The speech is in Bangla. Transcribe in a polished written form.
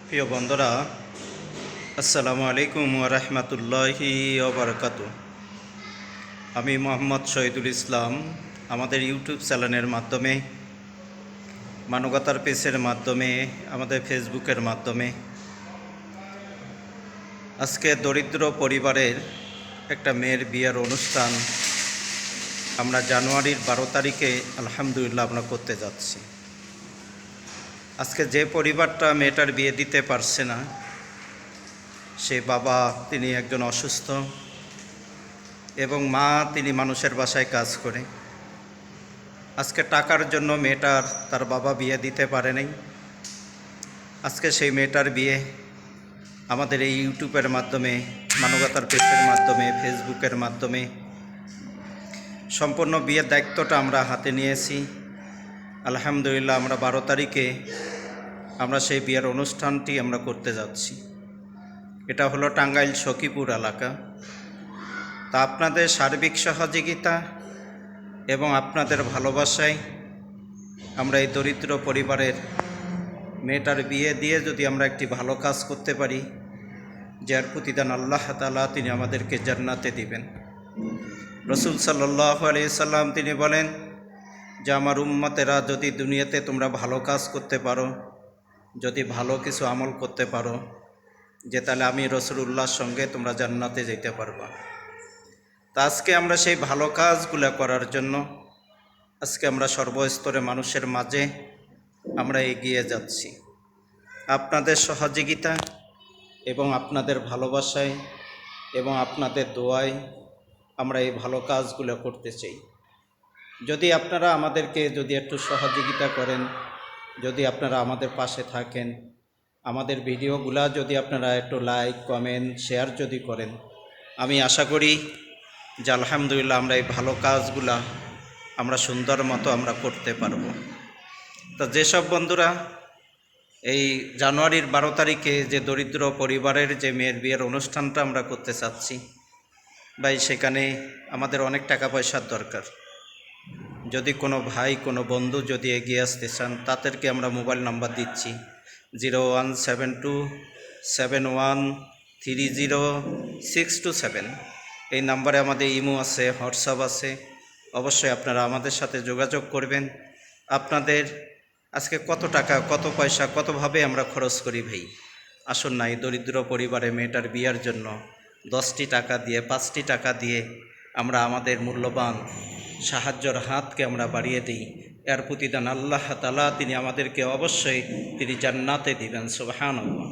প্রিয় বন্ধুরা, আসসালামু আলাইকুম ওয়া রাহমাতুল্লাহি ওয়া বারাকাতুহু। আমি মোহাম্মদ শহীদুল ইসলাম আমাদের ইউটিউব চ্যানেলের মাধ্যমে, মানবতার পেজের মাধ্যমে, আমাদের ফেসবুকের মাধ্যমে আজকে দরিদ্র পরিবারের একটা মেয়ের বিয়ের অনুষ্ঠান আমরা জানুয়ারির 12 তারিখে আলহামদুলিল্লাহ আমরা করতে যাচ্ছি। আজকে যে পরিবারটা মেয়েটার বিয়ে দিতে পারছে না, সে বাবা তিনি একজন অসুস্থ এবং মা তিনি মানুষের বাসায় কাজ করে। আজকে টাকার জন্য মেয়েটার তার বাবা বিয়ে দিতে পারে নাই। আজকে সেই মেয়েটার বিয়ে আমাদের এই ইউটিউবের মাধ্যমে, মানবতার পেজের মাধ্যমে, ফেসবুকের মাধ্যমে সম্পূর্ণ বিয়ের দায়িত্বটা আমরা হাতে নিয়েছি। আলহামদুলিল্লাহ আমরা 12 তারিখে আমরা সেই বিয়ের অনুষ্ঠানটি আমরা করতে যাচ্ছি। এটা হলো টাঙ্গাইল সখীপুর এলাকা। তা আপনাদের সার্বিক সহযোগিতা এবং আপনাদের ভালোবাসায় আমরা এই দরিদ্র পরিবারের মেয়েটার বিয়ে দিয়ে যদি আমরা একটি ভালো কাজ করতে পারি, যার প্রতিদান আল্লাহ তাআলা তিনি আমাদেরকে জান্নাতে দিবেন। রাসূল সাল্লাল্লাহু আলাইহি সাল্লাম তিনি বলেন যে, আমার উম্মতেরা যদি দুনিয়াতে তোমরা ভালো কাজ করতে পারো, যদি ভালো কিছু আমল করতে পারো, যে তাহলে আমি রাসূলুল্লাহর সঙ্গে তোমরা জান্নাতে যেতে পারবা। তা আজকে আমরা সেই ভালো কাজগুলো করার জন্য আজকে আমরা সর্বস্তরে মানুষের মাঝে আমরা এগিয়ে যাচ্ছি। আপনাদের সহযোগিতা এবং আপনাদের ভালোবাসায় এবং আপনাদের দোয়ায় আমরা এই ভালো কাজগুলো করতে চাই। যদি আপনারা আমাদেরকে যদি একটু সহযোগিতা করেন, যদি আপনারা আমাদের পাশে থাকেন, আমাদের ভিডিওগুলা যদি আপনারা একটু লাইক, কমেন্ট, শেয়ার যদি করেন, আমি আশা করি যে আলহামদুলিল্লাহ আমরা এই ভালো কাজগুলা আমরা সুন্দর মতো আমরা করতে পারব। তো যেসব বন্ধুরা এই জানুয়ারির 12 তারিখে যে দরিদ্র পরিবারের যে মেয়ের বিয়ের অনুষ্ঠানটা আমরা করতে চাচ্ছি, ভাই সেখানে আমাদের অনেক টাকা পয়সার দরকার। যদি কোনো ভাই, কোনো বন্ধু যদি এগিয়ে আসতে চান, তাদেরকে আমরা মোবাইল নাম্বার দিচ্ছি 017271302627। এই নাম্বারে আমাদের ইমো আছে, হোয়াটসঅ্যাপ আছে। অবশ্যই আপনারা আমাদের সাথে যোগাযোগ করবেন। আপনাদের আজকে কত টাকা, কত পয়সা, কতভাবে আমরা খরচ করি ভাই, আসুন না এই দরিদ্র পরিবারে মেয়েটার বিয়ার জন্য 10টি টাকা দিয়ে, 5টি টাকা দিয়ে আমরা আমাদের মূল্যবান সাহায্যের হাতকে আমরা বাড়িয়ে দিই। এর প্রতিদান আল্লাহ তাআলা তিনি আমাদেরকে অবশ্যই তিনি জান্নাতে দিবেন। সুবহানাল্লাহ।